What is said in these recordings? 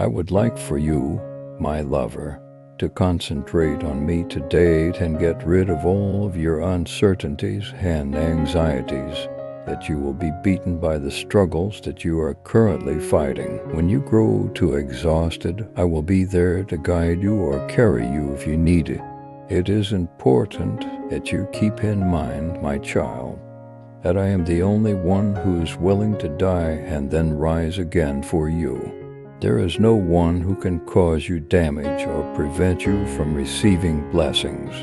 I would like for you, my lover, to concentrate on me today and get rid of all of your uncertainties and anxieties, that you will be beaten by the struggles that you are currently fighting. When you grow too exhausted, I will be there to guide you or carry you if you need it. It is important that you keep in mind, my child, that I am the only one who is willing to die and then rise again for you. There is no one who can cause you damage or prevent you from receiving blessings.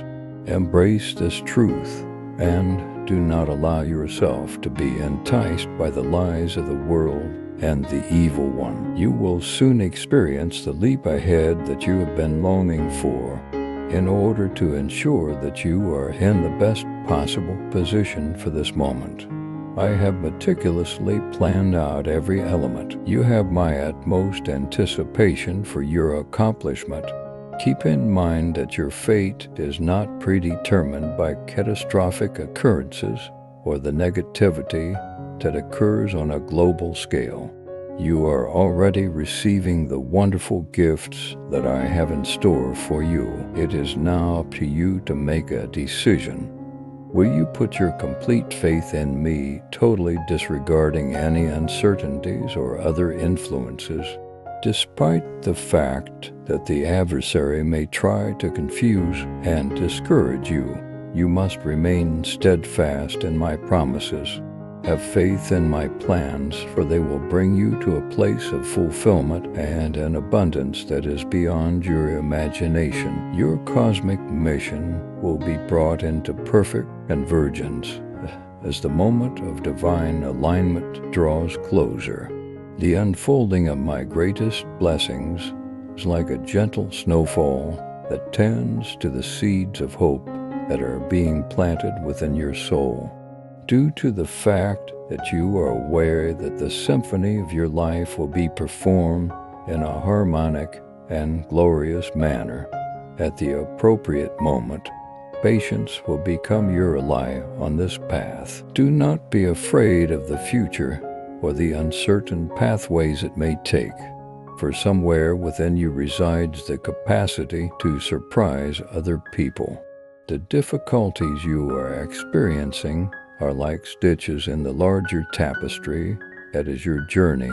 Embrace this truth and do not allow yourself to be enticed by the lies of the world and the evil one. You will soon experience the leap ahead that you have been longing for. In order to ensure that you are in the best possible position for this moment, I have meticulously planned out every element. You have my utmost anticipation for your accomplishment. Keep in mind that your fate is not predetermined by catastrophic occurrences or the negativity that occurs on a global scale. You are already receiving the wonderful gifts that I have in store for you. It is now up to you to make a decision. Will you put your complete faith in me, totally disregarding any uncertainties or other influences? Despite the fact that the adversary may try to confuse and discourage you, you must remain steadfast in my promises. Have faith in my plans, for they will bring you to a place of fulfillment and an abundance that is beyond your imagination. Your cosmic mission will be brought into perfect convergence as the moment of divine alignment draws closer. The unfolding of my greatest blessings is like a gentle snowfall that tends to the seeds of hope that are being planted within your soul. Due to the fact that you are aware that the symphony of your life will be performed in a harmonic and glorious manner at the appropriate moment, patience will become your ally on this path. Do not be afraid of the future or the uncertain pathways it may take, for somewhere within you resides the capacity to surprise other people. The difficulties you are experiencing are like stitches in the larger tapestry that is your journey.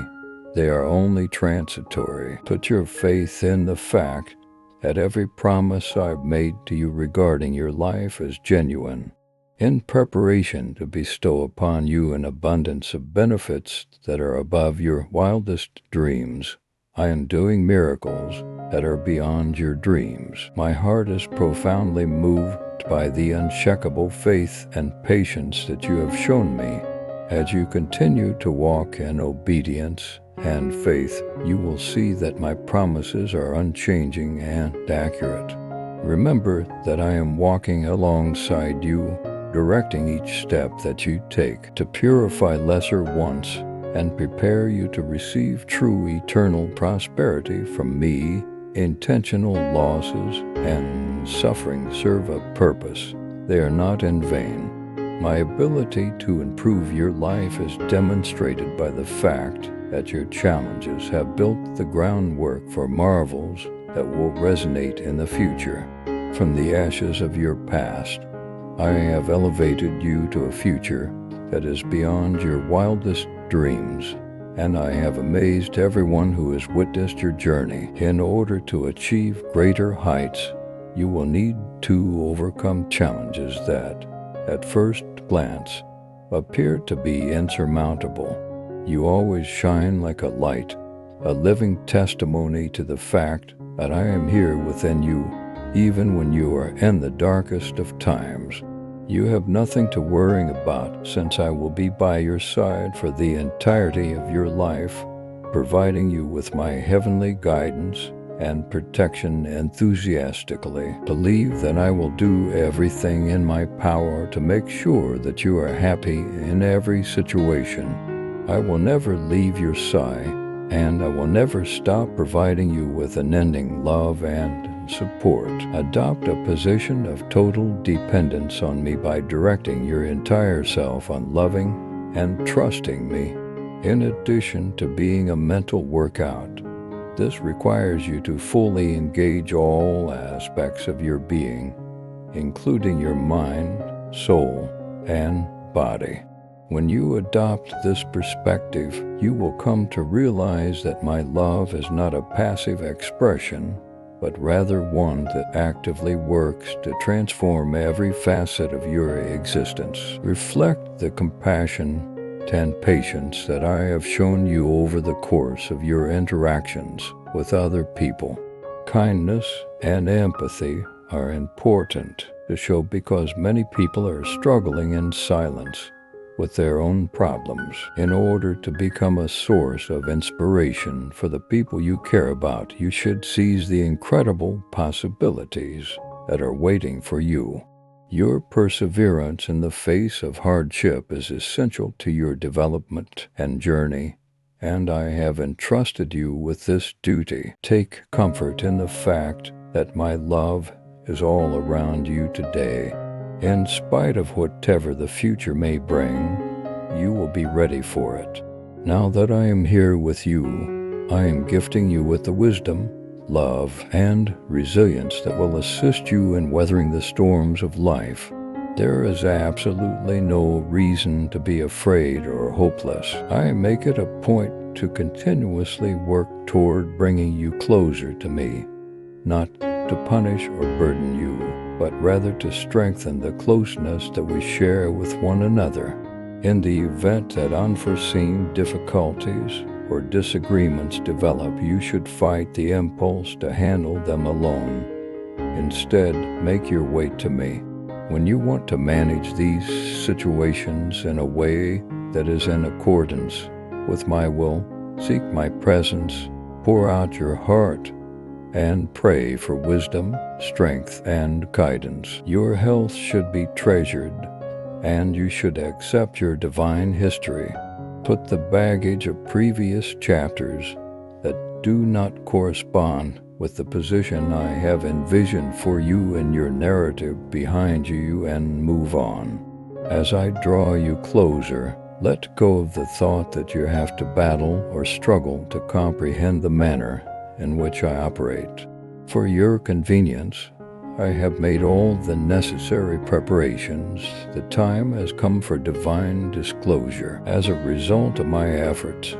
They are only transitory. Put your faith in the fact that every promise I've made to you regarding your life is genuine, in preparation to bestow upon you an abundance of benefits that are above your wildest dreams. I am doing miracles that are beyond your dreams. My heart is profoundly moved by the unshakable faith and patience that you have shown me. As you continue to walk in obedience and faith, you will see that my promises are unchanging and accurate. Remember that I am walking alongside you, directing each step that you take to purify lesser wants and prepare you to receive true eternal prosperity from me. Intentional losses and suffering serve a purpose. They are not in vain. My ability to improve your life is demonstrated by the fact that your challenges have built the groundwork for marvels that will resonate in the future. From the ashes of your past, I have elevated you to a future that is beyond your wildest dreams, and I have amazed everyone who has witnessed your journey. In order to achieve greater heights, you will need to overcome challenges that, at first glance, appear to be insurmountable. You always shine like a light, a living testimony to the fact that I am here within you, even when you are in the darkest of times. You have nothing to worry about, since I will be by your side for the entirety of your life, providing you with my heavenly guidance and protection enthusiastically. Believe that I will do everything in my power to make sure that you are happy in every situation. I will never leave your side, and I will never stop providing you with unending love and support. Adopt a position of total dependence on me by directing your entire self on loving and trusting me. In addition to being a mental workout, This requires you to fully engage all aspects of your being, including your mind, soul, and body. When you adopt this perspective, you will come to realize that my love is not a passive expression, but rather one that actively works to transform every facet of your existence. Reflect the compassion and patience that I have shown you over the course of your interactions with other people. Kindness and empathy are important to show because many people are struggling in silence with their own problems. In order to become a source of inspiration for the people you care about, you should seize the incredible possibilities that are waiting for you. Your perseverance in the face of hardship is essential to your development and journey, and I have entrusted you with this duty. Take comfort in the fact that my love is all around you today. In spite of whatever the future may bring, you will be ready for it. Now that I am here with you, I am gifting you with the wisdom, love, and resilience that will assist you in weathering the storms of life. There is absolutely no reason to be afraid or hopeless. I make it a point to continuously work toward bringing you closer to me, not to punish or burden you, but rather to strengthen the closeness that we share with one another. In the event that unforeseen difficulties or disagreements develop, you should fight the impulse to handle them alone. Instead, make your way to me. When you want to manage these situations in a way that is in accordance with my will, seek my presence, pour out your heart, and pray for wisdom, strength, and guidance. Your health should be treasured, and you should accept your divine history. Put the baggage of previous chapters that do not correspond with the position I have envisioned for you in your narrative behind you and move on. As I draw you closer, let go of the thought that you have to battle or struggle to comprehend the manner in which I operate. For your convenience, I have made all the necessary preparations. The time has come for divine disclosure. As a result of my efforts,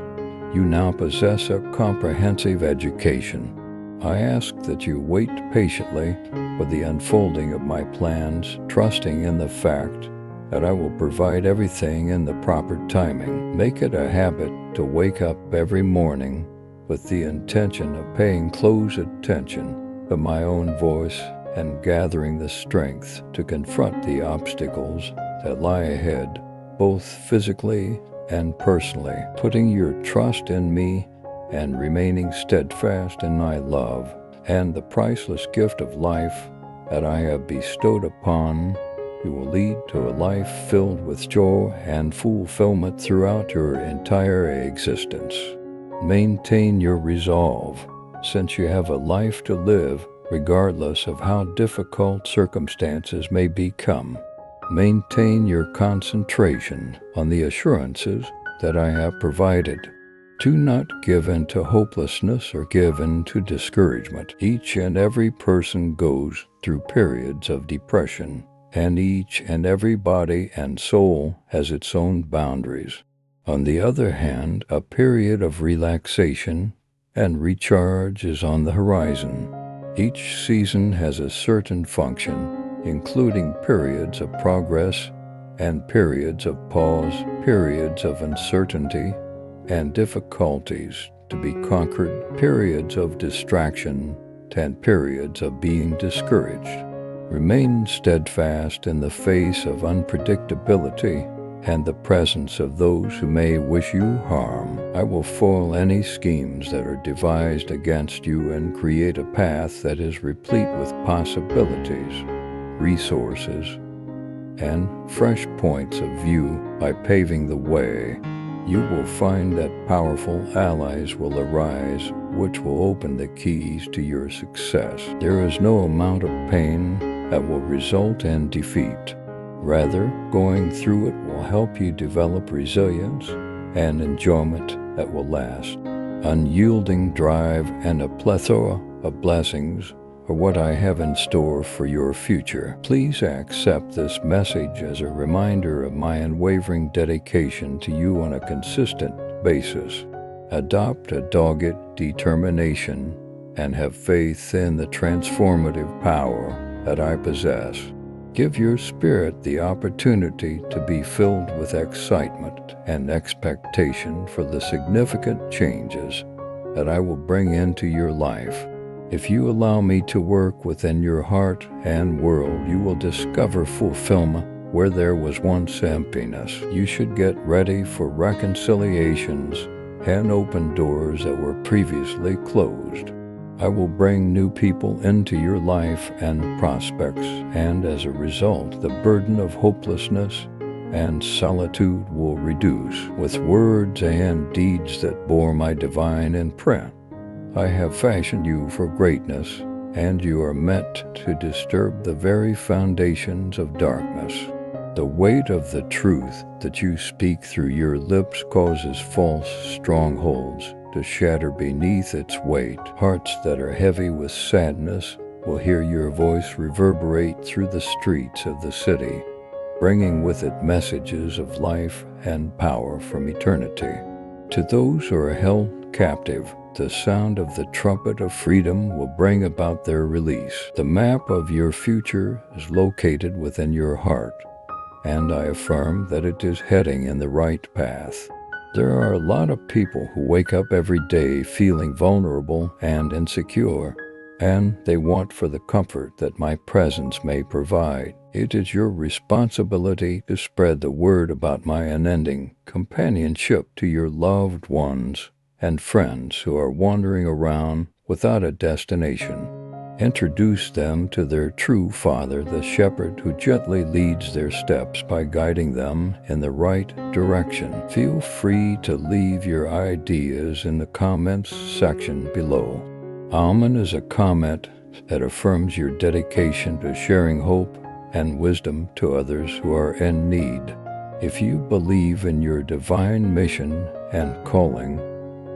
you now possess a comprehensive education. I ask that you wait patiently for the unfolding of my plans, trusting in the fact that I will provide everything in the proper timing. Make it a habit to wake up every morning with the intention of paying close attention to my own voice and gathering the strength to confront the obstacles that lie ahead, both physically and personally. Putting your trust in me and remaining steadfast in my love and the priceless gift of life that I have bestowed upon you will lead to a life filled with joy and fulfillment throughout your entire existence. Maintain your resolve, since you have a life to live regardless of how difficult circumstances may become. Maintain your concentration on the assurances that I have provided. Do not give in to hopelessness or give in to discouragement. Each and every person goes through periods of depression, and each and every body and soul has its own boundaries. On the other hand, a period of relaxation and recharge is on the horizon. Each season has a certain function, including periods of progress and periods of pause, periods of uncertainty and difficulties to be conquered, periods of distraction, and periods of being discouraged. Remain steadfast in the face of unpredictability and the presence of those who may wish you harm. I will foil any schemes that are devised against you and create a path that is replete with possibilities, resources, and fresh points of view. By paving the way, you will find that powerful allies will arise, which will open the keys to your success. There is no amount of pain that will result in defeat. Rather, going through it will help you develop resilience and enjoyment that will last. unyielding drive, and a plethora of blessings are what I have in store for your future. Please accept this message as a reminder of my unwavering dedication to you on a consistent basis. Adopt a dogged determination and have faith in the transformative power that I possess. Give your spirit the opportunity to be filled with excitement and expectation for the significant changes that I will bring into your life. If you allow me to work within your heart and world, you will discover fulfillment where there was once emptiness. You should get ready for reconciliations and open doors that were previously closed. I will bring new people into your life and prospects, and as a result, the burden of hopelessness and solitude will reduce. With words and deeds that bore my divine imprint, I have fashioned you for greatness, and you are meant to disturb the very foundations of darkness. The weight of the truth that you speak through your lips causes false strongholds to shatter beneath its weight. Hearts that are heavy with sadness will hear your voice reverberate through the streets of the city, bringing with it messages of life and power from eternity. To those who are held captive, the sound of the trumpet of freedom will bring about their release. The map of your future is located within your heart, and I affirm that it is heading in the right path. There are a lot of people who wake up every day feeling vulnerable and insecure, and they want for the comfort that my presence may provide. It is your responsibility to spread the word about my unending companionship to your loved ones and friends who are wandering around without a destination. Introduce them to their true Father, the Shepherd, who gently leads their steps by guiding them in the right direction. Feel free to leave your ideas in the comments section below. Amen is a comment that affirms your dedication to sharing hope and wisdom to others who are in need. If you believe in your divine mission and calling,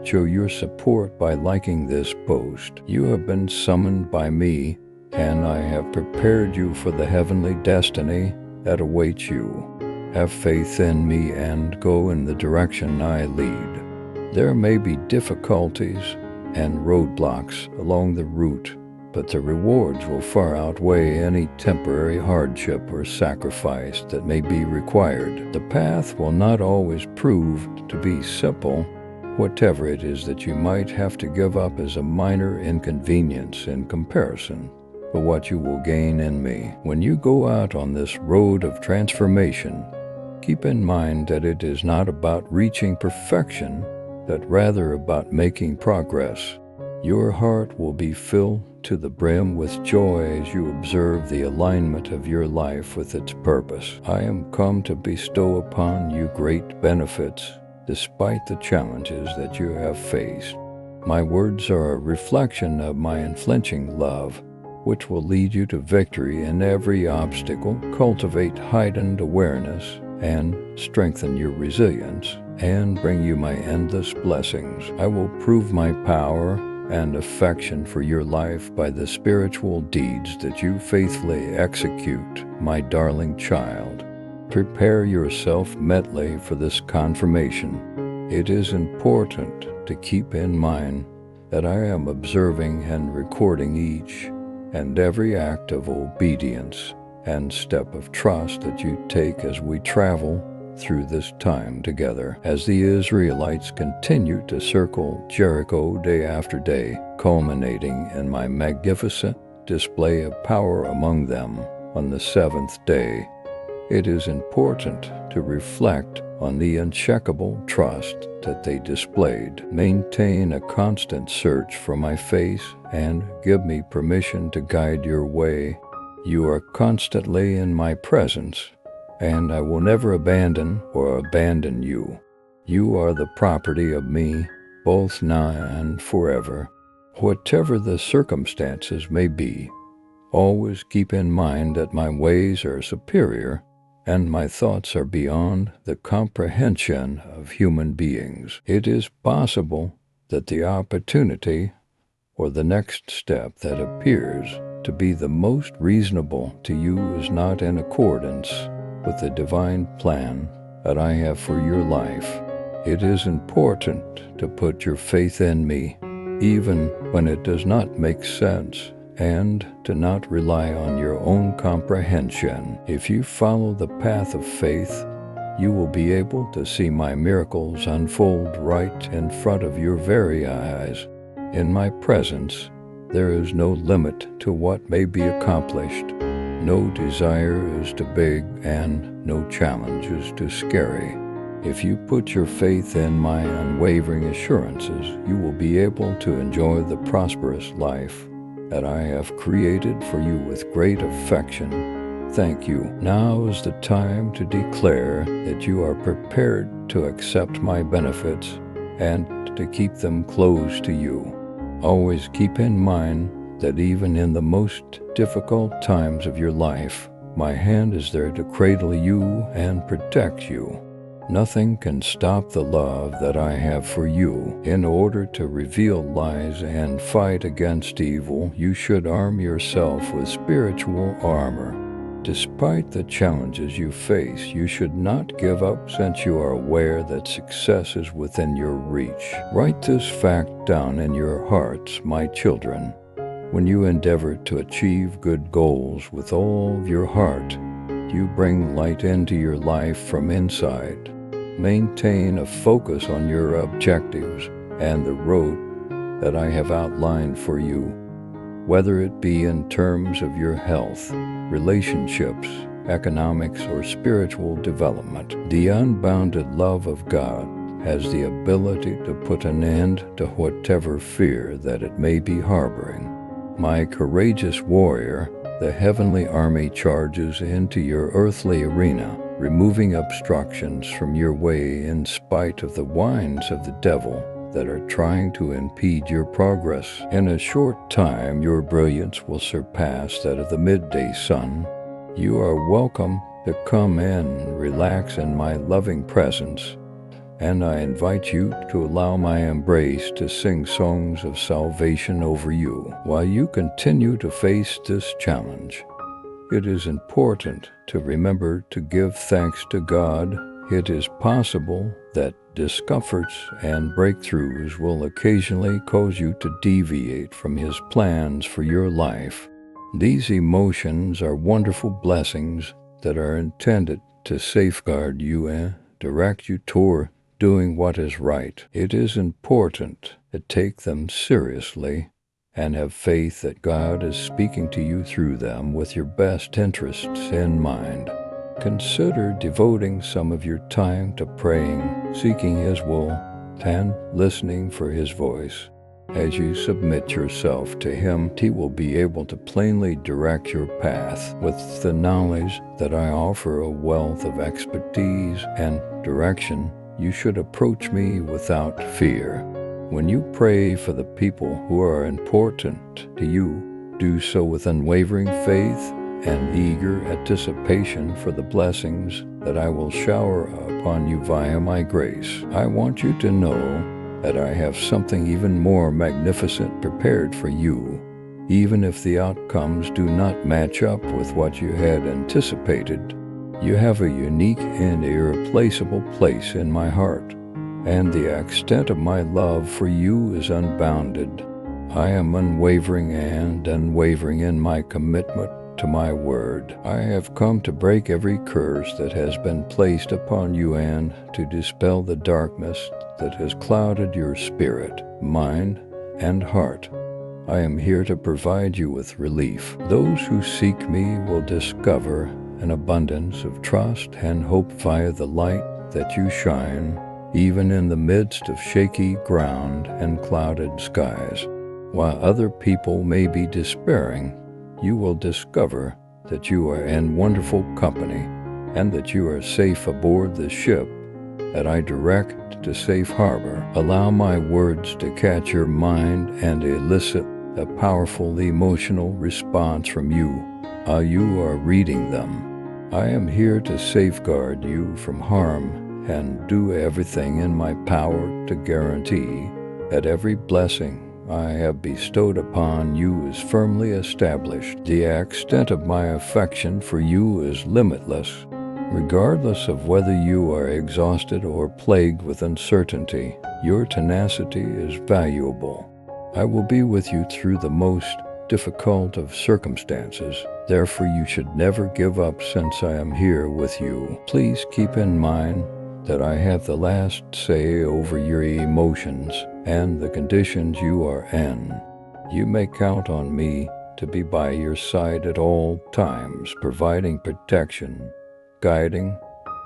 show your support by liking this post. You have been summoned by me, and I have prepared you for the heavenly destiny that awaits you. Have faith in me and go in the direction I lead. There may be difficulties and roadblocks along the route, but the rewards will far outweigh any temporary hardship or sacrifice that may be required. The path will not always prove to be simple. Whatever it is that you might have to give up is a minor inconvenience in comparison to what you will gain in me. When you go out on this road of transformation, keep in mind that it is not about reaching perfection, but rather about making progress. Your heart will be filled to the brim with joy as you observe the alignment of your life with its purpose. I am come to bestow upon you great benefits, despite the challenges that you have faced. My words are a reflection of my unflinching love, which will lead you to victory in every obstacle, cultivate heightened awareness, and strengthen your resilience, and bring you my endless blessings. I will prove my power and affection for your life by the spiritual deeds that you faithfully execute, my darling child. Prepare yourself mentally for this confirmation. It is important to keep in mind that I am observing and recording each and every act of obedience and step of trust that you take as we travel through this time together. As the Israelites continued to circle Jericho day after day, culminating in my magnificent display of power among them on the seventh day, it is important to reflect on the unshakable trust that they displayed. Maintain a constant search for my face and give me permission to guide your way. You are constantly in my presence, and I will never abandon you. You are the property of me, both now and forever. Whatever the circumstances may be, always keep in mind that my ways are superior and my thoughts are beyond the comprehension of human beings. It is possible that the opportunity or the next step that appears to be the most reasonable to you is not in accordance with the divine plan that I have for your life. It is important to put your faith in me, even when it does not make sense, and to not rely on your own comprehension. If you follow the path of faith, you will be able to see my miracles unfold right in front of your very eyes. In my presence, there is no limit to what may be accomplished. No desire is too big and no challenge is too scary. If you put your faith in my unwavering assurances, you will be able to enjoy the prosperous life that I have created for you with great affection. Thank you. Now is the time to declare that you are prepared to accept my benefits and to keep them close to you. Always keep in mind that even in the most difficult times of your life, my hand is there to cradle you and protect you. Nothing can stop the love that I have for you. In order to reveal lies and fight against evil, you should arm yourself with spiritual armor. Despite the challenges you face, you should not give up since you are aware that success is within your reach. Write this fact down in your hearts, my children. When you endeavor to achieve good goals with all of your heart, you bring light into your life from inside. Maintain a focus on your objectives and the road that I have outlined for you, whether it be in terms of your health, relationships, economics, or spiritual development. The unbounded love of God has the ability to put an end to whatever fear that it may be harboring. My courageous warrior, the heavenly army charges into your earthly arena, removing obstructions from your way in spite of the whines of the devil that are trying to impede your progress. In a short time, your brilliance will surpass that of the midday sun. You are welcome to come in, relax in my loving presence, and I invite you to allow my embrace to sing songs of salvation over you. While you continue to face this challenge, it is important to remember to give thanks to God. It is possible that discomforts and breakthroughs will occasionally cause you to deviate from His plans for your life. These emotions are wonderful blessings that are intended to safeguard you and direct you toward doing what is right. It is important to take them seriously and have faith that God is speaking to you through them with your best interests in mind. Consider devoting some of your time to praying, seeking His will, and listening for His voice. As you submit yourself to Him, He will be able to plainly direct your path. With the knowledge that I offer a wealth of expertise and direction, you should approach me without fear. When you pray for the people who are important to you, do so with unwavering faith and eager anticipation for the blessings that I will shower upon you via my grace. I want you to know that I have something even more magnificent prepared for you, even if the outcomes do not match up with what you had anticipated. You have a unique and irreplaceable place in my heart, and the extent of my love for you is unbounded. I am unwavering in my commitment to my word. I have come to break every curse that has been placed upon you and to dispel the darkness that has clouded your spirit, mind, and heart. I am here to provide you with relief. Those who seek me will discover an abundance of trust and hope via the light that you shine, even in the midst of shaky ground and clouded skies. While other people may be despairing, you will discover that you are in wonderful company and that you are safe aboard the ship that I direct to safe harbor. Allow my words to catch your mind and elicit a powerful emotional response from you while you are reading them. I am here to safeguard you from harm and do everything in my power to guarantee that every blessing I have bestowed upon you is firmly established. The extent of my affection for you is limitless. Regardless of whether you are exhausted or plagued with uncertainty, your tenacity is valuable. I will be with you through the most difficult of circumstances. Therefore, you should never give up since I am here with you. Please keep in mind that I have the last say over your emotions and the conditions you are in. You may count on me to be by your side at all times, providing protection, guiding,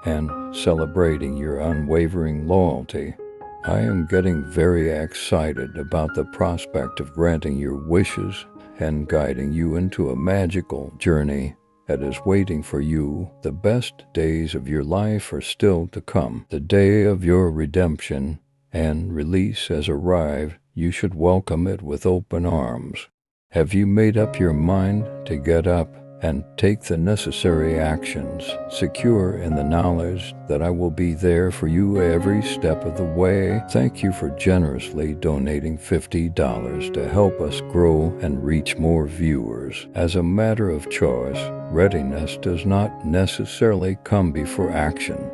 and celebrating your unwavering loyalty. I am getting very excited about the prospect of granting your wishes and guiding you into a magical journey that is waiting for you. The best days of your life are still to come. The day of your redemption and release has arrived. You should welcome it with open arms. Have you made up your mind to get up and take the necessary actions, secure in the knowledge that I will be there for you every step of the way? Thank you for generously donating $50 to help us grow and reach more viewers. As a matter of choice, readiness does not necessarily come before action.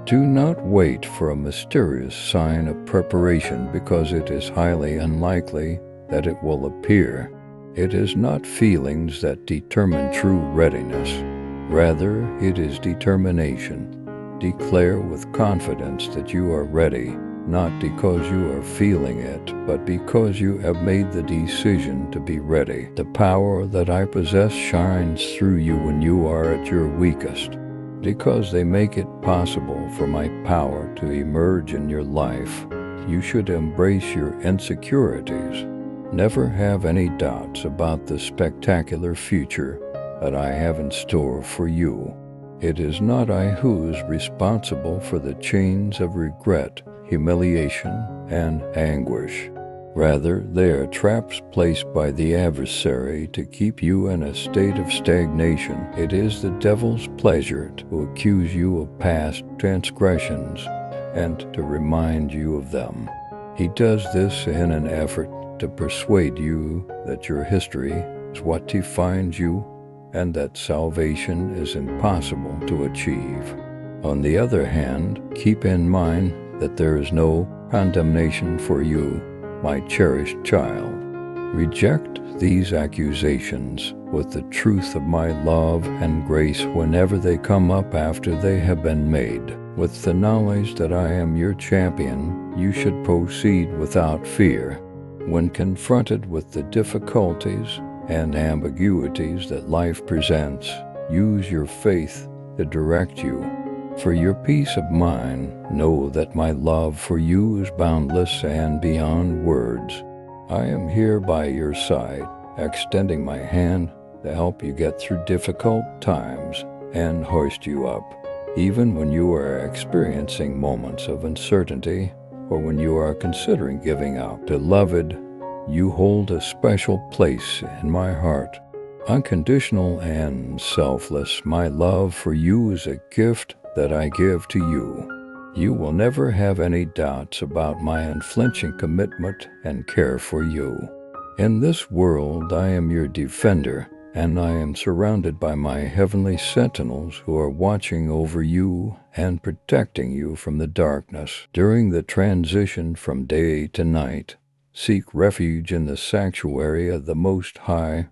Do not wait for a mysterious sign of preparation because it is highly unlikely that it will appear. It is not feelings that determine true readiness. Rather, it is determination. Declare with confidence that you are ready, not because you are feeling it, but because you have made the decision to be ready. The power that I possess shines through you when you are at your weakest, because they make it possible for my power to emerge in your life. You should embrace your insecurities. Never have any doubts about the spectacular future that I have in store for you. It is not I who is responsible for the chains of regret, humiliation, and anguish. Rather, they are traps placed by the adversary to keep you in a state of stagnation. It is the devil's pleasure to accuse you of past transgressions and to remind you of them. He does this in an effort to persuade you that your history is what defines you and that salvation is impossible to achieve. On the other hand, keep in mind that there is no condemnation for you, my cherished child. Reject these accusations with the truth of my love and grace whenever they come up after they have been made. With the knowledge that I am your champion, you should proceed without fear. When confronted with the difficulties and ambiguities that life presents, use your faith to direct you. For your peace of mind, know that my love for you is boundless and beyond words. I am here by your side, extending my hand to help you get through difficult times and hoist you up, even when you are experiencing moments of uncertainty or when you are considering giving up. Beloved, you hold a special place in my heart. Unconditional and selfless, my love for you is a gift that I give to you. You will never have any doubts about my unflinching commitment and care for you. In this world, I am your defender, and I am surrounded by my heavenly sentinels who are watching over you and protecting you from the darkness. During the transition from day to night, seek refuge in the sanctuary of the Most High,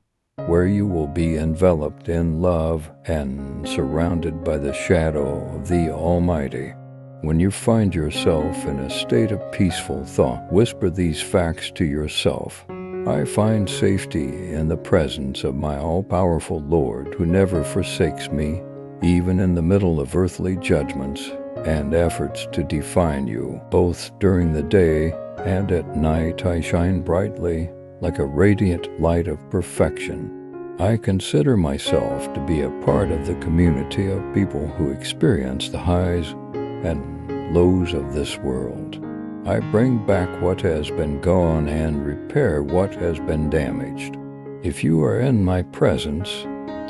where you will be enveloped in love and surrounded by the shadow of the Almighty. When you find yourself in a state of peaceful thought, whisper these facts to yourself. I find safety in the presence of my all-powerful Lord, who never forsakes me, even in the middle of earthly judgments and efforts to define you. Both during the day and at night I shine brightly like a radiant light of perfection. I consider myself to be a part of the community of people who experience the highs and lows of this world. I bring back what has been gone and repair what has been damaged. If you are in my presence,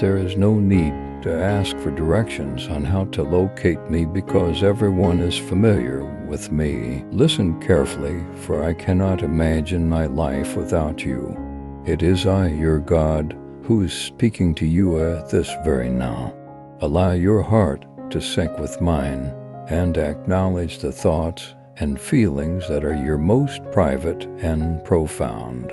there is no need to ask for directions on how to locate me because everyone is familiar with me. Listen carefully, for I cannot imagine my life without you. It is I, your God, who is speaking to you at this very now. Allow your heart to sync with mine and acknowledge the thoughts and feelings that are your most private and profound.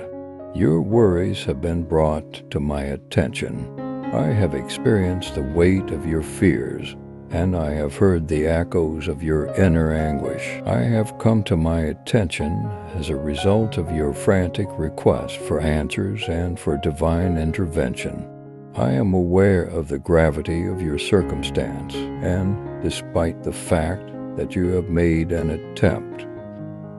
Your worries have been brought to my attention. I have experienced the weight of your fears, and I have heard the echoes of your inner anguish. I have come to my attention as a result of your frantic request for answers and for divine intervention. I am aware of the gravity of your circumstance, and despite the fact that you have made an attempt,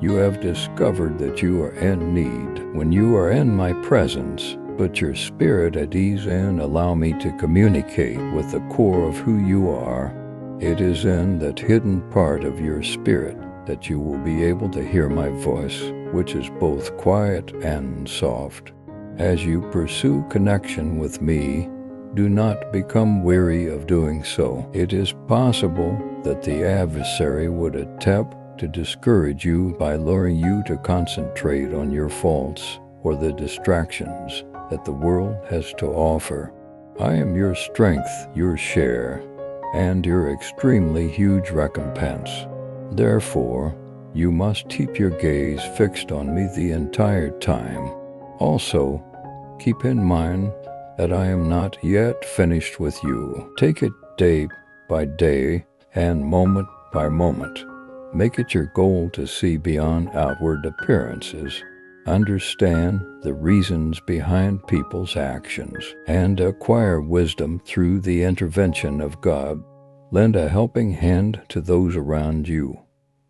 you have discovered that you are in need. When you are in my presence, put your spirit at ease and allow me to communicate with the core of who you are. It is in that hidden part of your spirit that you will be able to hear my voice, which is both quiet and soft. As you pursue connection with me, do not become weary of doing so. It is possible that the adversary would attempt to discourage you by luring you to concentrate on your faults or the distractions that the world has to offer. I am your strength, your share, and your extremely huge recompense. Therefore, you must keep your gaze fixed on me the entire time. Also, keep in mind that I am not yet finished with you. Take it day by day and moment by moment. Make it your goal to see beyond outward appearances, understand the reasons behind people's actions, and acquire wisdom through the intervention of God. Lend a helping hand to those around you,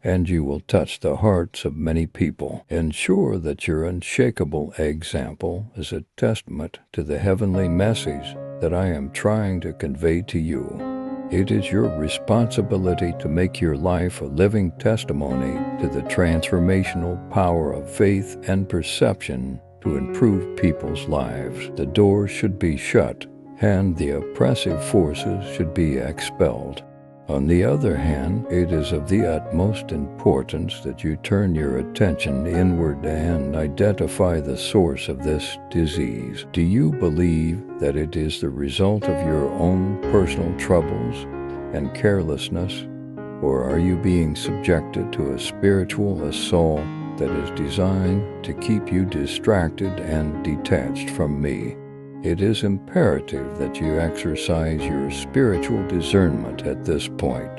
and you will touch the hearts of many people. Ensure that your unshakable example is a testament to the heavenly message that I am trying to convey to you. It is your responsibility to make your life a living testimony to the transformational power of faith and perception to improve people's lives. The doors should be shut, and the oppressive forces should be expelled. On the other hand, it is of the utmost importance that you turn your attention inward and identify the source of this disease. Do you believe that it is the result of your own personal troubles and carelessness, or are you being subjected to a spiritual assault that is designed to keep you distracted and detached from me? It is imperative that you exercise your spiritual discernment at this point.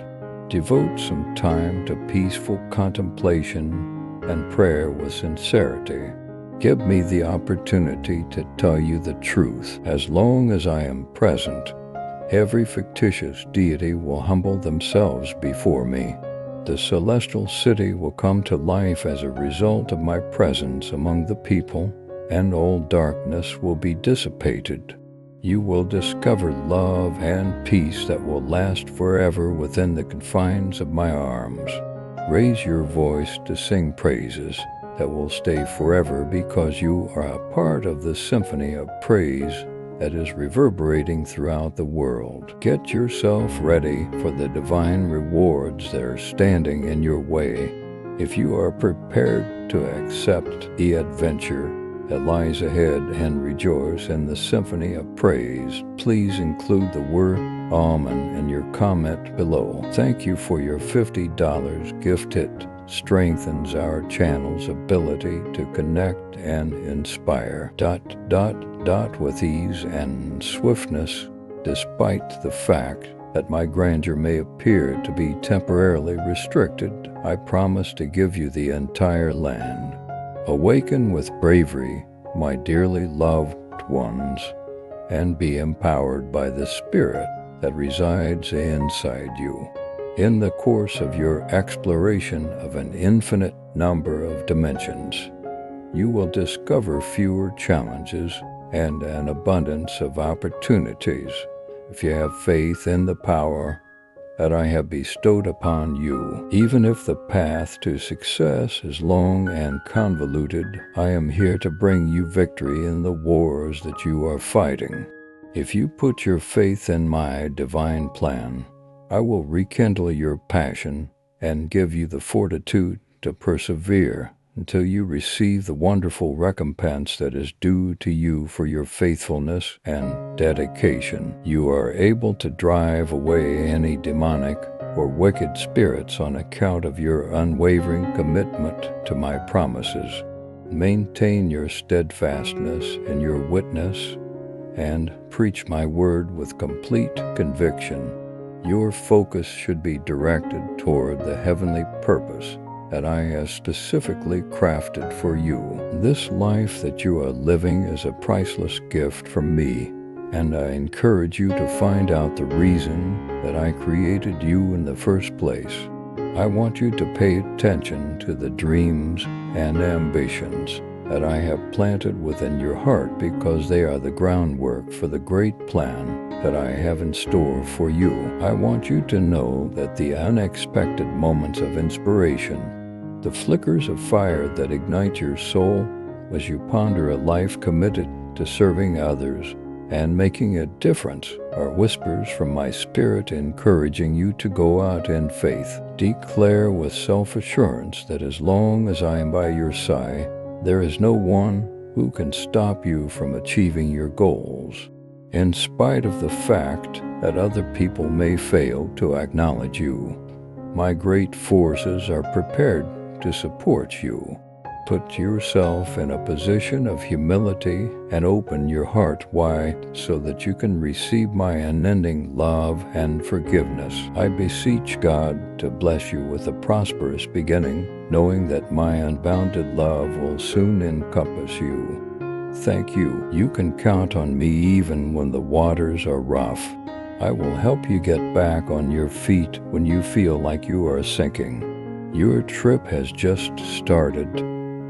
Devote some time to peaceful contemplation and prayer with sincerity. Give me the opportunity to tell you the truth. As long as I am present, every fictitious deity will humble themselves before me. The celestial city will come to life as a result of my presence among the people, and all darkness will be dissipated. You will discover love and peace that will last forever within the confines of my arms. Raise your voice to sing praises that will stay forever because you are a part of the symphony of praise that is reverberating throughout the world. Get yourself ready for the divine rewards that are standing in your way. If you are prepared to accept the adventure that lies ahead and rejoice in the symphony of praise, please include the word Amen in your comment below. Thank you for your $50 gift. It strengthens our channel's ability to connect and inspire. With ease and swiftness, despite the fact that my grandeur may appear to be temporarily restricted, I promise to give you the entire land. Awaken with bravery, my dearly loved ones, and be empowered by the Spirit that resides inside you. In the course of your exploration of an infinite number of dimensions, you will discover fewer challenges and an abundance of opportunities if you have faith in the power that I have bestowed upon you. Even if the path to success is long and convoluted, I am here to bring you victory in the wars that you are fighting. If you put your faith in my divine plan, I will rekindle your passion and give you the fortitude to persevere until you receive the wonderful recompense that is due to you for your faithfulness and dedication. You are able to drive away any demonic or wicked spirits on account of your unwavering commitment to my promises. Maintain your steadfastness in your witness and preach my word with complete conviction. Your focus should be directed toward the heavenly purpose that I have specifically crafted for you. This life that you are living is a priceless gift from me, and I encourage you to find out the reason that I created you in the first place. I want you to pay attention to the dreams and ambitions that I have planted within your heart, because they are the groundwork for the great plan that I have in store for you. I want you to know that the unexpected moments of inspiration, the flickers of fire that ignite your soul as you ponder a life committed to serving others and making a difference, are whispers from my spirit encouraging you to go out in faith. Declare with self-assurance that as long as I am by your side, there is no one who can stop you from achieving your goals. In spite of the fact that other people may fail to acknowledge you, my great forces are prepared to support you. Put yourself in a position of humility and open your heart wide so that you can receive my unending love and forgiveness. I beseech God to bless you with a prosperous beginning, knowing that my unbounded love will soon encompass you. Thank you. You can count on me even when the waters are rough. I will help you get back on your feet when you feel like you are sinking. Your trip has just started,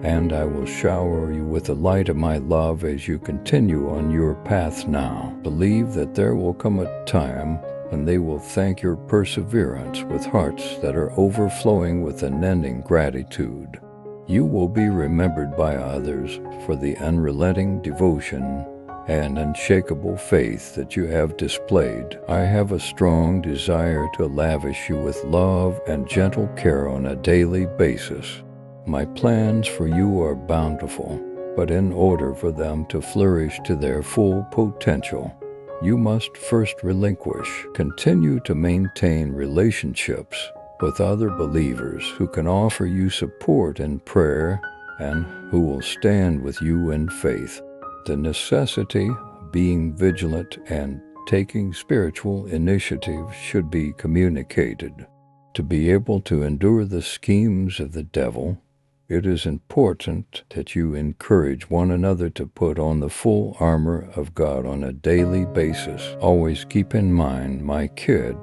and I will shower you with the light of my love as you continue on your path now. Believe that there will come a time when they will thank your perseverance with hearts that are overflowing with unending gratitude. You will be remembered by others for the unrelenting devotion and unshakable faith that you have displayed. I have a strong desire to lavish you with love and gentle care on a daily basis. My plans for you are bountiful, but in order for them to flourish to their full potential, you must first relinquish. Continue to maintain relationships with other believers who can offer you support in prayer and who will stand with you in faith. The necessity of being vigilant and taking spiritual initiative should be communicated. To be able to endure the schemes of the devil, it is important that you encourage one another to put on the full armor of God on a daily basis. Always keep in mind, my kid,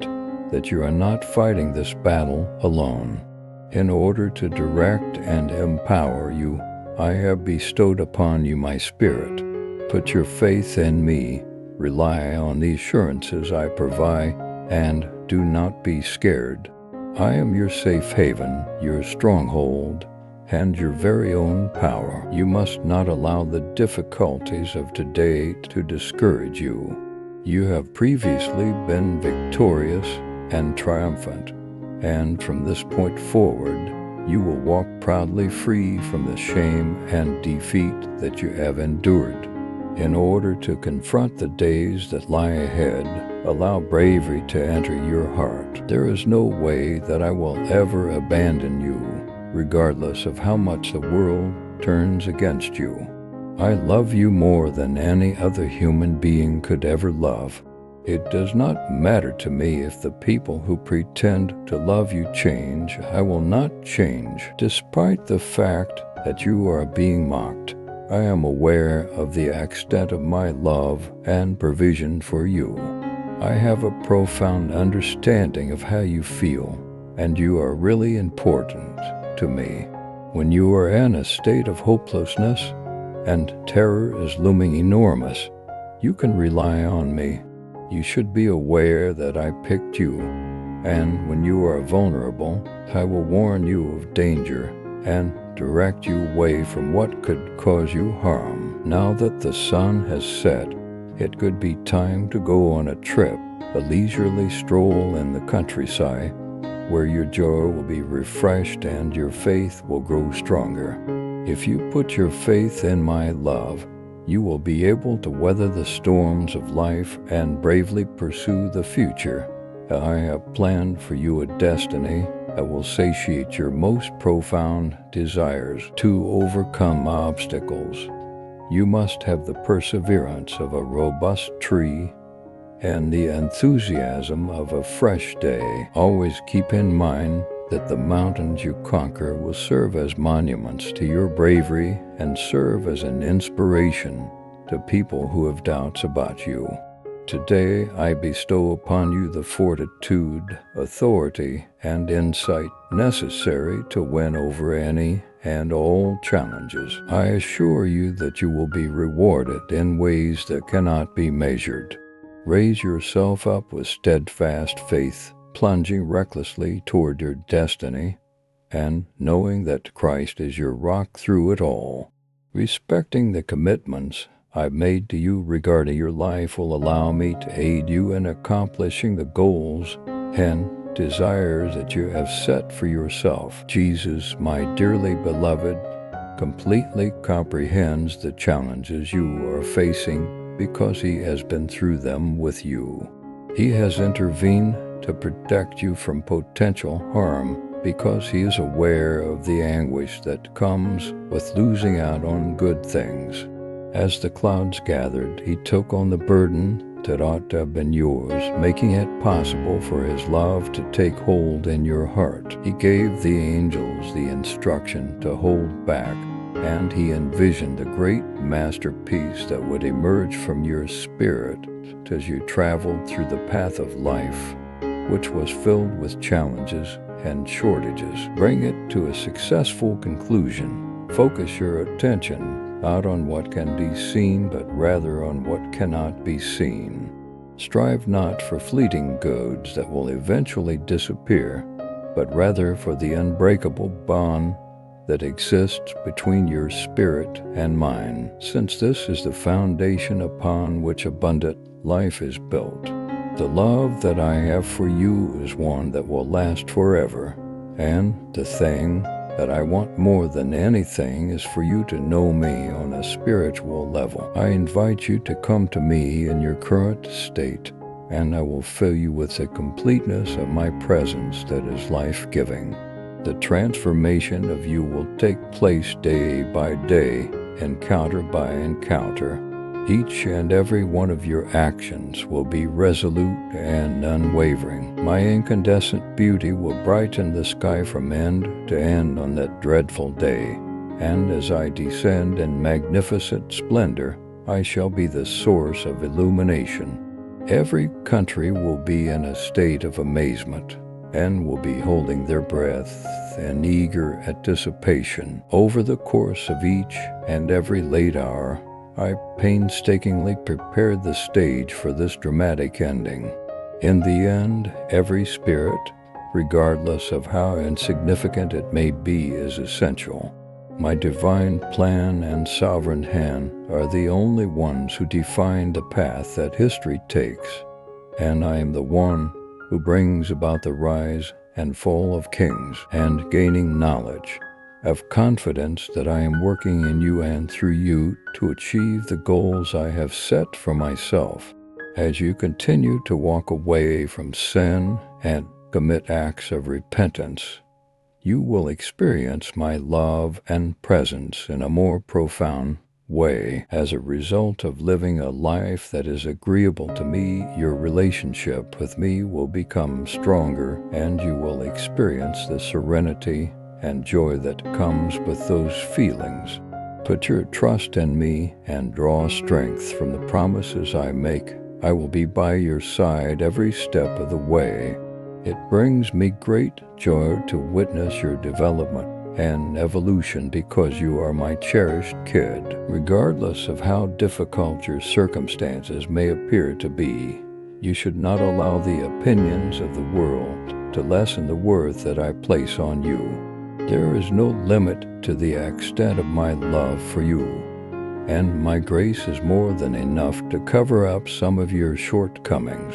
that you are not fighting this battle alone. In order to direct and empower you, I have bestowed upon you my spirit. Put your faith in me, rely on the assurances I provide, and do not be scared. I am your safe haven, your stronghold, and your very own power. You must not allow the difficulties of today to discourage you. You have previously been victorious and triumphant, and from this point forward, you will walk proudly free from the shame and defeat that you have endured. In order to confront the days that lie ahead, allow bravery to enter your heart. There is no way that I will ever abandon you, regardless of how much the world turns against you. I love you more than any other human being could ever love. It does not matter to me if the people who pretend to love you change. I will not change. Despite the fact that you are being mocked, I am aware of the extent of my love and provision for you. I have a profound understanding of how you feel, and you are really important to me. When you are in a state of hopelessness and terror is looming enormous, you can rely on me. You should be aware that I picked you, and when you are vulnerable, I will warn you of danger and direct you away from what could cause you harm. Now that the sun has set It could be time to go on a trip, a leisurely stroll in the countryside, where your joy will be refreshed and your faith will grow stronger. If you put your faith in my love, you will be able to weather the storms of life and bravely pursue the future. I have planned for you a destiny that will satiate your most profound desires. To overcome obstacles, you must have the perseverance of a robust tree and the enthusiasm of a fresh day. Always keep in mind that the mountains you conquer will serve as monuments to your bravery and serve as an inspiration to people who have doubts about you. Today I bestow upon you the fortitude, authority, and insight necessary to win over any and all challenges. I assure you that you will be rewarded in ways that cannot be measured. Raise yourself up with steadfast faith, plunging recklessly toward your destiny, and knowing that Christ is your rock through it all. Respecting the commitments I've made to you regarding your life will allow me to aid you in accomplishing the goals and desires that you have set for yourself. Jesus, my dearly beloved, completely comprehends the challenges you are facing because he has been through them with you. He has intervened to protect you from potential harm because he is aware of the anguish that comes with losing out on good things. As the clouds gathered, he took on the burden that ought to have been yours, making it possible for his love to take hold in your heart. He gave the angels the instruction to hold back, and he envisioned the great masterpiece that would emerge from your spirit as you traveled through the path of life, which was filled with challenges and shortages. Bring it to a successful conclusion. Focus your attention not on what can be seen, but rather on what cannot be seen. Strive not for fleeting goods that will eventually disappear, but rather for the unbreakable bond that exists between your spirit and mine, since this is the foundation upon which abundant life is built. The love that I have for you is one that will last forever, and the thing that I want more than anything is for you to know me on a spiritual level. I invite you to come to me in your current state, and I will fill you with the completeness of my presence that is life-giving. The transformation of you will take place day by day, encounter by encounter. Each and every one of your actions will be resolute and unwavering. My incandescent beauty will brighten the sky from end to end on that dreadful day, and as I descend in magnificent splendor, I shall be the source of illumination. Every country will be in a state of amazement, and will be holding their breath in eager anticipation. Over the course of each and every late hour, I painstakingly prepared the stage for this dramatic ending. In the end, every spirit, regardless of how insignificant it may be, is essential. My divine plan and sovereign hand are the only ones who define the path that history takes, and I am the one who brings about the rise and fall of kings. And gaining knowledge, have confidence that I am working in you and through you to achieve the goals I have set for myself. As you continue to walk away from sin and commit acts of repentance, you will experience my love and presence in a more profound way. As a result of living a life that is agreeable to me, your relationship with me will become stronger, and you will experience the serenity and joy that comes with those feelings. Put your trust in me and draw strength from the promises I make. I will be by your side every step of the way. It brings me great joy to witness your development and evolution because you are my cherished kid. Regardless of how difficult your circumstances may appear to be, you should not allow the opinions of the world to lessen the worth that I place on you. There is no limit to the extent of my love for you, and my grace is more than enough to cover up some of your shortcomings.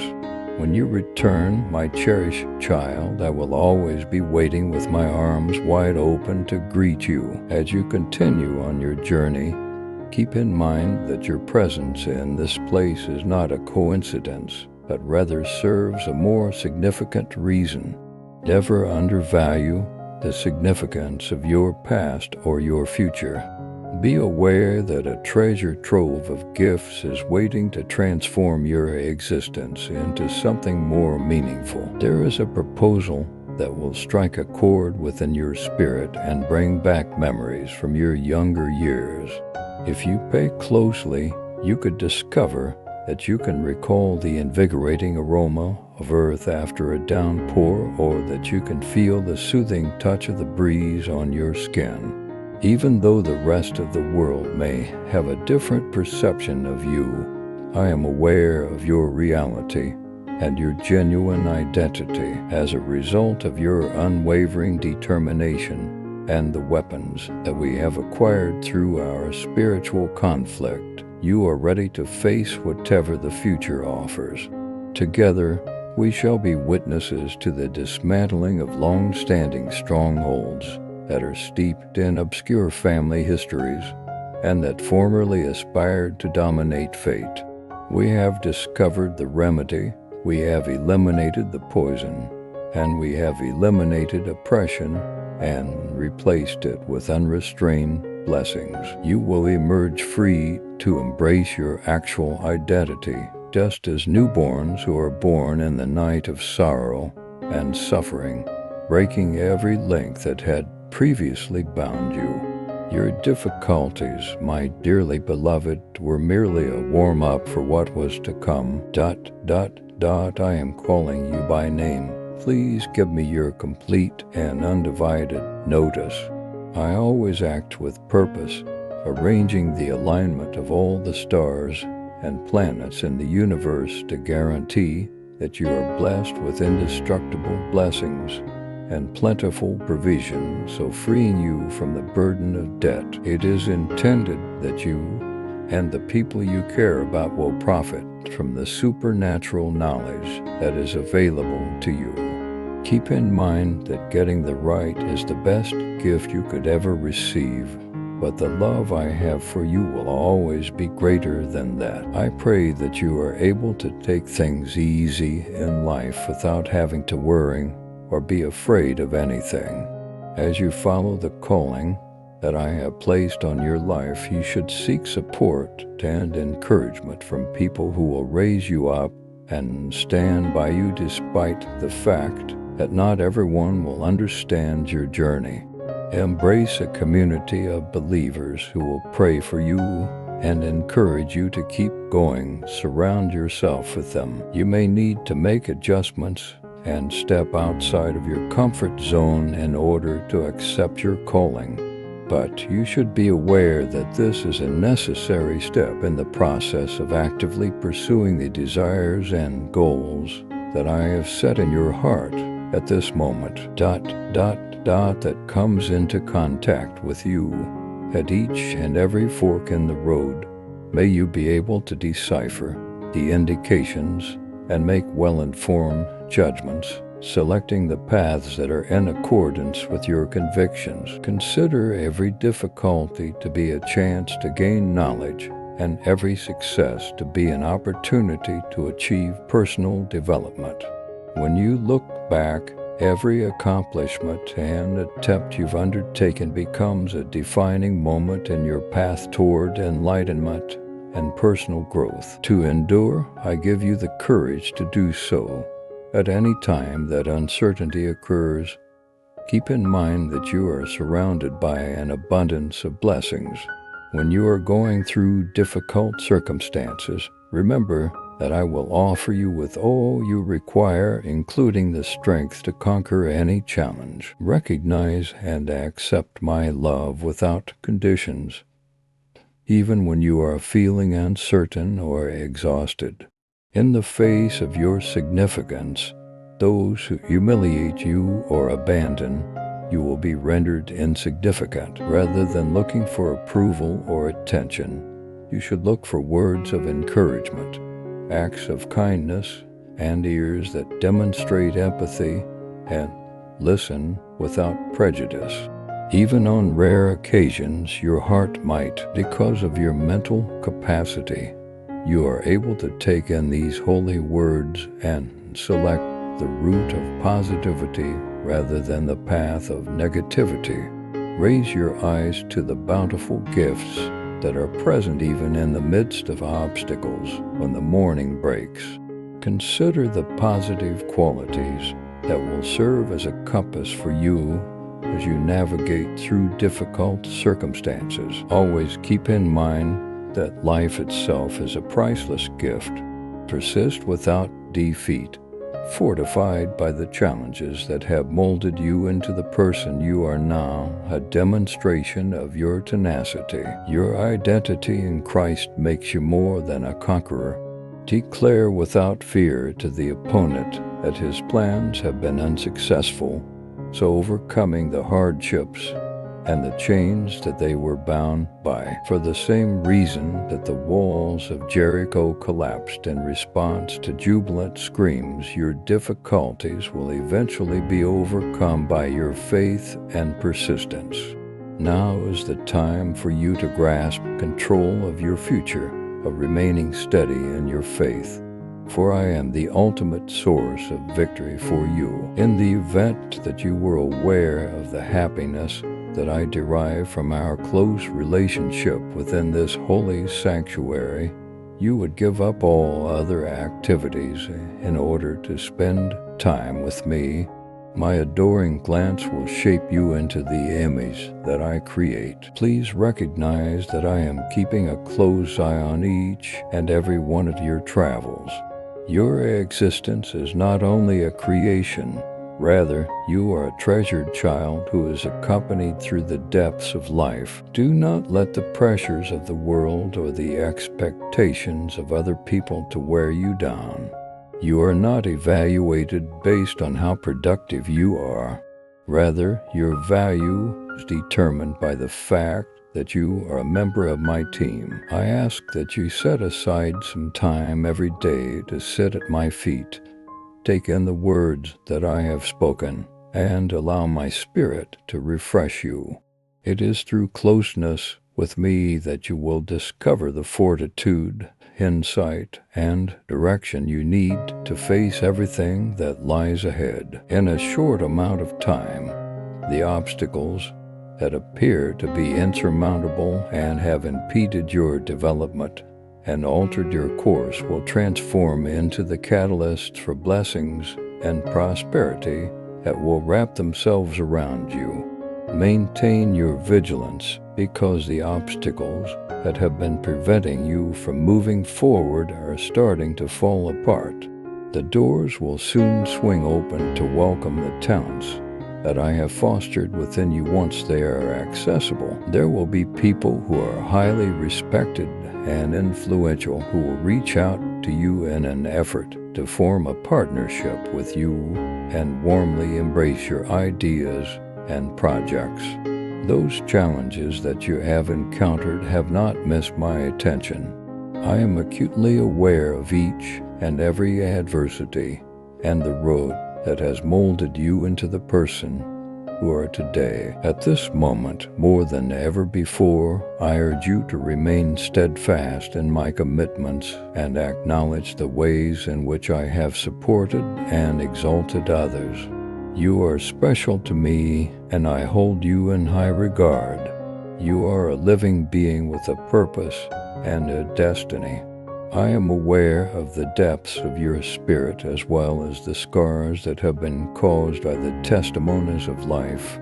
When you return, my cherished child, I will always be waiting with my arms wide open to greet you. As you continue on your journey, keep in mind that your presence in this place is not a coincidence, but rather serves a more significant reason. Never undervalue the significance of your past or your future. Be aware that a treasure trove of gifts is waiting to transform your existence into something more meaningful. There is a proposal that will strike a chord within your spirit and bring back memories from your younger years. If you pay closely, you could discover that you can recall the invigorating aroma of earth after a downpour, or that you can feel the soothing touch of the breeze on your skin. Even though the rest of the world may have a different perception of you, I am aware of your reality and your genuine identity as a result of your unwavering determination and the weapons that we have acquired through our spiritual conflict. You are ready to face whatever the future offers. Together, we shall be witnesses to the dismantling of long-standing strongholds that are steeped in obscure family histories and that formerly aspired to dominate fate. We have discovered the remedy, we have eliminated the poison, and we have eliminated oppression and replaced it with unrestrained blessings. You will emerge free to embrace your actual identity, just as newborns who are born in the night of sorrow and suffering, breaking every link that had previously bound you. Your difficulties, my dearly beloved, were merely a warm-up for what was to come. ... I am calling you by name. Please give me your complete and undivided notice. I always act with purpose, arranging the alignment of all the stars and planets in the universe to guarantee that you are blessed with indestructible blessings and plentiful provision, so freeing you from the burden of debt. It is intended that you and the people you care about will profit from the supernatural knowledge that is available to you. Keep in mind that getting the right is the best gift you could ever receive, but the love I have for you will always be greater than that. I pray that you are able to take things easy in life without having to worry or be afraid of anything. As you follow the calling that I have placed on your life, you should seek support and encouragement from people who will raise you up and stand by you despite the fact that not everyone will understand your journey. Embrace a community of believers who will pray for you and encourage you to keep going. Surround yourself with them. You may need to make adjustments and step outside of your comfort zone in order to accept your calling. But you should be aware that this is a necessary step in the process of actively pursuing the desires and goals that I have set in your heart at this moment. ... that comes into contact with you at each and every fork in the road. May you be able to decipher the indications and make well-informed judgments, selecting the paths that are in accordance with your convictions. Consider every difficulty to be a chance to gain knowledge and every success to be an opportunity to achieve personal development. When you look back, every accomplishment and attempt you've undertaken becomes a defining moment in your path toward enlightenment and personal growth. To endure, I give you the courage to do so. At any time that uncertainty occurs, keep in mind that you are surrounded by an abundance of blessings. When you are going through difficult circumstances, remember that I will offer you with all you require, including the strength to conquer any challenge. Recognize and accept my love without conditions, even when you are feeling uncertain or exhausted. In the face of your significance, those who humiliate you or abandon you will be rendered insignificant. Rather than looking for approval or attention, you should look for words of encouragement, acts of kindness, and ears that demonstrate empathy and listen without prejudice. Even on rare occasions, your heart might, because of your mental capacity, you are able to take in these holy words and select the route of positivity rather than the path of negativity. Raise your eyes to the bountiful gifts that are present even in the midst of obstacles when the morning breaks. Consider the positive qualities that will serve as a compass for you as you navigate through difficult circumstances. Always keep in mind that life itself is a priceless gift. Persist without defeat, fortified by the challenges that have molded you into the person you are now, a demonstration of your tenacity. Your identity in Christ makes you more than a conqueror. Declare without fear to the opponent that his plans have been unsuccessful, so overcoming the hardships and the chains that they were bound by. For the same reason that the walls of Jericho collapsed in response to jubilant screams, your difficulties will eventually be overcome by your faith and persistence. Now is the time for you to grasp control of your future, of remaining steady in your faith. For I am the ultimate source of victory for you. In the event that you were aware of the happiness that I derive from our close relationship within this holy sanctuary, you would give up all other activities in order to spend time with me. My adoring glance will shape you into the image that I create. Please recognize that I am keeping a close eye on each and every one of your travels. Your existence is not only a creation, rather, you are a treasured child who is accompanied through the depths of life. Do not let the pressures of the world or the expectations of other people to wear you down. You are not evaluated based on how productive you are. Rather, your value is determined by the fact that you are a member of my team. I ask that you set aside some time every day to sit at my feet, take in the words that I have spoken, and allow my spirit to refresh you. It is through closeness with me that you will discover the fortitude, insight, and direction you need to face everything that lies ahead. In a short amount of time, the obstacles that appear to be insurmountable and have impeded your development and altered your course will transform into the catalysts for blessings and prosperity that will wrap themselves around you. Maintain your vigilance, because the obstacles that have been preventing you from moving forward are starting to fall apart. The doors will soon swing open to welcome the talents that I have fostered within you once they are accessible. There will be people who are highly respected and influential who will reach out to you in an effort to form a partnership with you and warmly embrace your ideas and projects. Those challenges that you have encountered have not missed my attention. I am acutely aware of each and every adversity and the road that has molded you into the person who are today. At this moment, more than ever before, I urge you to remain steadfast in my commitments and acknowledge the ways in which I have supported and exalted others. You are special to me, and I hold you in high regard. You are a living being with a purpose and a destiny. I am aware of the depths of your spirit as well as the scars that have been caused by the testimonies of life.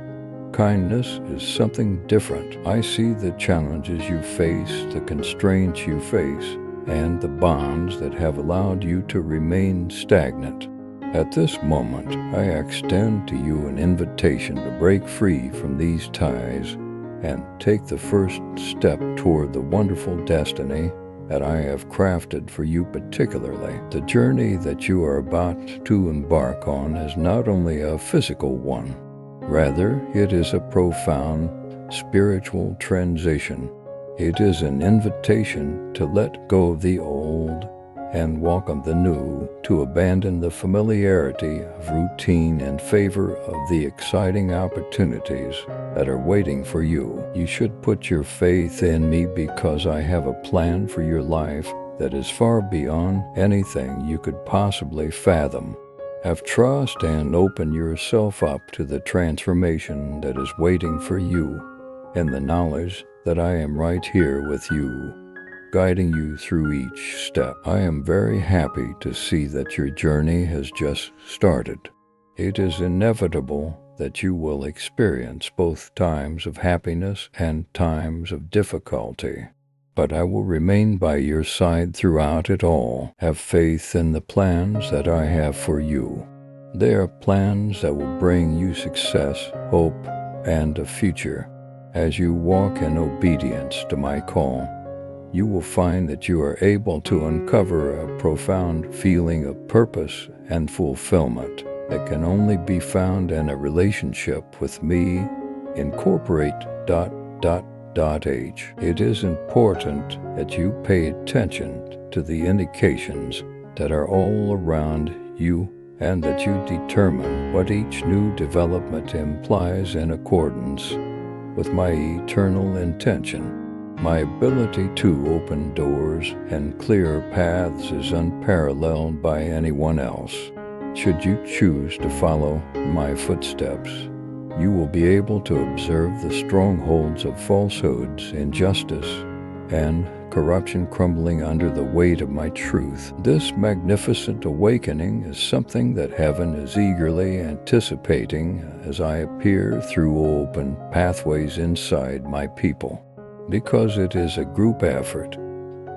Kindness is something different. I see the challenges you face, the constraints you face, and the bonds that have allowed you to remain stagnant. At this moment, I extend to you an invitation to break free from these ties and take the first step toward the wonderful destiny that I have crafted for you particularly. The journey that you are about to embark on is not only a physical one, rather it is a profound spiritual transition It is an invitation to let go of the old and welcome the new, to abandon the familiarity of routine in favor of the exciting opportunities that are waiting for you. You should put your faith in me because I have a plan for your life that is far beyond anything you could possibly fathom. Have trust and open yourself up to the transformation that is waiting for you, in the knowledge that I am right here with you, guiding you through each step. I am very happy to see that your journey has just started. It is inevitable that you will experience both times of happiness and times of difficulty, but I will remain by your side throughout it all. Have faith in the plans that I have for you. They are plans that will bring you success, hope, and a future. As you walk in obedience to my call, you will find that you are able to uncover a profound feeling of purpose and fulfillment that can only be found in a relationship with me. Incorporate ... It is important that you pay attention to the indications that are all around you and that you determine what each new development implies in accordance with my eternal intention. My ability to open doors and clear paths is unparalleled by anyone else. Should you choose to follow my footsteps, you will be able to observe the strongholds of falsehoods, injustice, and corruption crumbling under the weight of my truth. This magnificent awakening is something that heaven is eagerly anticipating as I appear through open pathways inside my people. Because it is a group effort,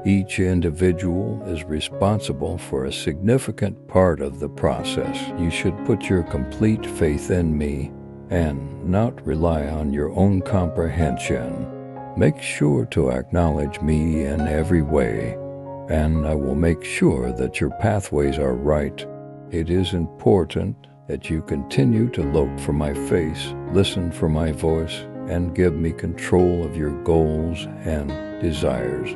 each individual is responsible for a significant part of the process. You should put your complete faith in me and not rely on your own comprehension. Make sure to acknowledge me in every way, and I will make sure that your pathways are right. It is important that you continue to look for my face, listen for my voice, and give me control of your goals and desires.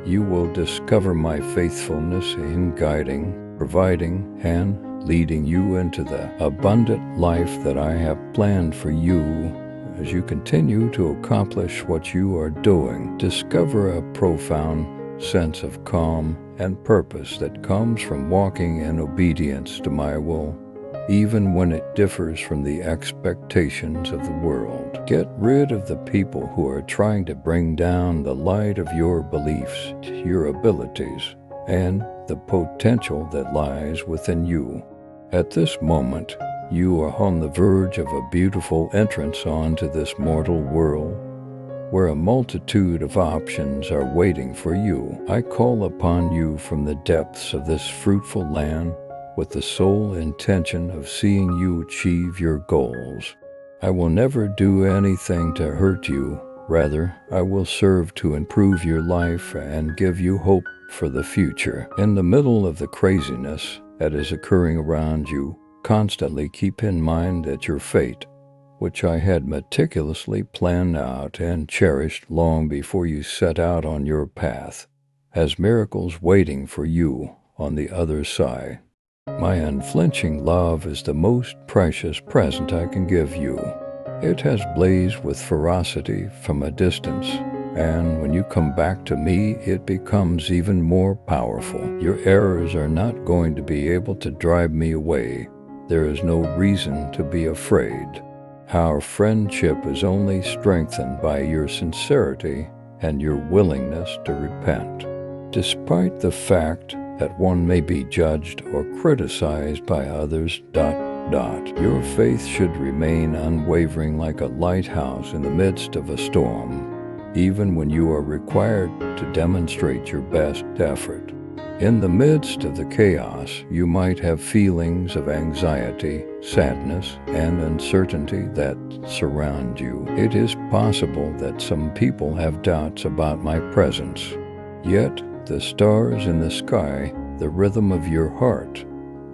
You will discover my faithfulness in guiding, providing, and leading you into the abundant life that I have planned for you. As you continue to accomplish what you are doing, discover a profound sense of calm and purpose that comes from walking in obedience to my will, even when it differs from the expectations of the world. Get rid of the people who are trying to bring down the light of your beliefs, your abilities, and the potential that lies within you. At this moment, you are on the verge of a beautiful entrance onto this mortal world, where a multitude of options are waiting for you. I call upon you from the depths of this fruitful land with the sole intention of seeing you achieve your goals. I will never do anything to hurt you. Rather, I will serve to improve your life and give you hope for the future. In the middle of the craziness that is occurring around you, constantly keep in mind that your fate, which I had meticulously planned out and cherished long before you set out on your path, has miracles waiting for you on the other side. My unflinching love is the most precious present I can give you. It has blazed with ferocity from a distance, and when you come back to me, it becomes even more powerful. Your errors are not going to be able to drive me away. There is no reason to be afraid. Our friendship is only strengthened by your sincerity and your willingness to repent. Despite the fact that one may be judged or criticized by others, ... Your faith should remain unwavering like a lighthouse in the midst of a storm, even when you are required to demonstrate your best effort. In the midst of the chaos, you might have feelings of anxiety, sadness, and uncertainty that surround you. It is possible that some people have doubts about my presence. Yet, the stars in the sky, the rhythm of your heart,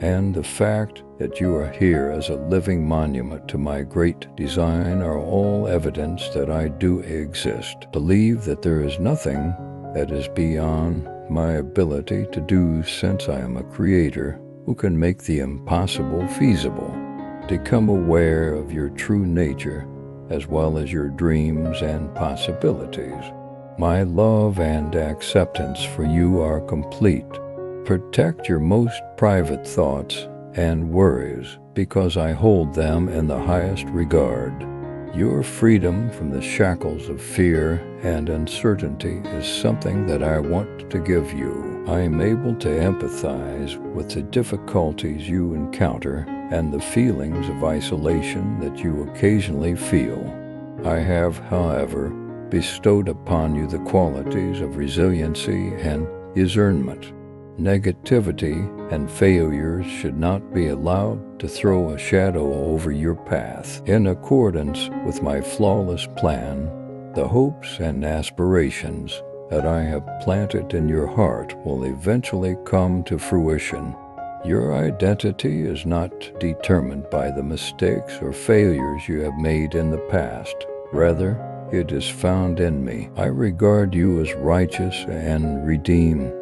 and the fact that you are here as a living monument to my great design are all evidence that I do exist. Believe that there is nothing that is beyond my ability to do, since I am a creator who can make the impossible feasible. Become aware of your true nature as well as your dreams and possibilities. My love and acceptance for you are complete. Protect your most private thoughts and worries, because I hold them in the highest regard. Your freedom from the shackles of fear and uncertainty is something that I want to give you. I am able to empathize with the difficulties you encounter and the feelings of isolation that you occasionally feel. I have, however, bestowed upon you the qualities of resiliency and discernment. Negativity and failures should not be allowed to throw a shadow over your path. In accordance with my flawless plan, the hopes and aspirations that I have planted in your heart will eventually come to fruition. Your identity is not determined by the mistakes or failures you have made in the past. Rather, it is found in me. I regard you as righteous and redeemed.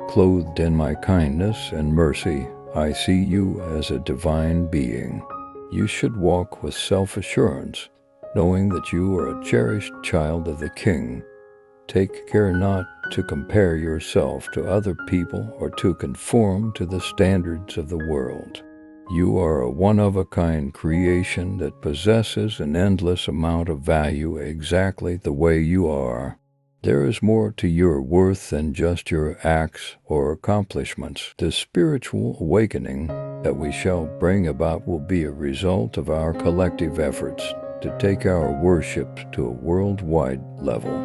Clothed in my kindness and mercy, I see you as a divine being. You should walk with self-assurance, knowing that you are a cherished child of the King. Take care not to compare yourself to other people or to conform to the standards of the world. You are a one-of-a-kind creation that possesses an endless amount of value exactly the way you are. There is more to your worth than just your acts or accomplishments. The spiritual awakening that we shall bring about will be a result of our collective efforts to take our worship to a worldwide level.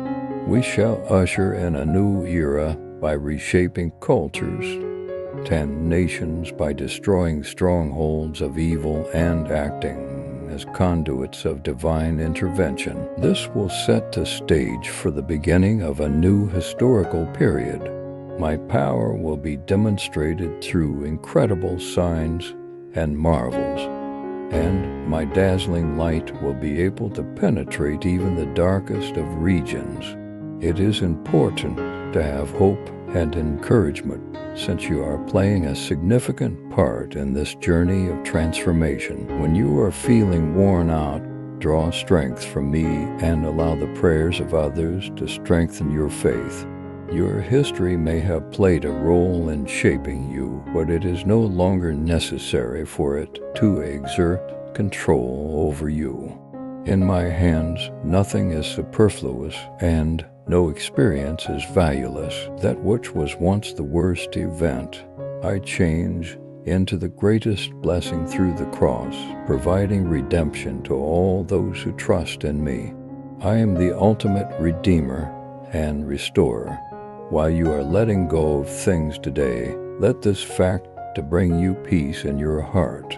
We shall usher in a new era by reshaping cultures, tend nations by destroying strongholds of evil and acting as conduits of divine intervention. This will set the stage for the beginning of a new historical period. My power will be demonstrated through incredible signs and marvels, and my dazzling light will be able to penetrate even the darkest of regions. It is important to have hope and encouragement, since you are playing a significant part in this journey of transformation. When you are feeling worn out, draw strength from me and allow the prayers of others to strengthen your faith. Your history may have played a role in shaping you, but it is no longer necessary for it to exert control over you. In my hands, nothing is superfluous, and no experience is valueless. That which was once the worst event, I change into the greatest blessing through the cross, providing redemption to all those who trust in me. I am the ultimate Redeemer and Restorer. While you are letting go of things today, let this fact to bring you peace in your heart.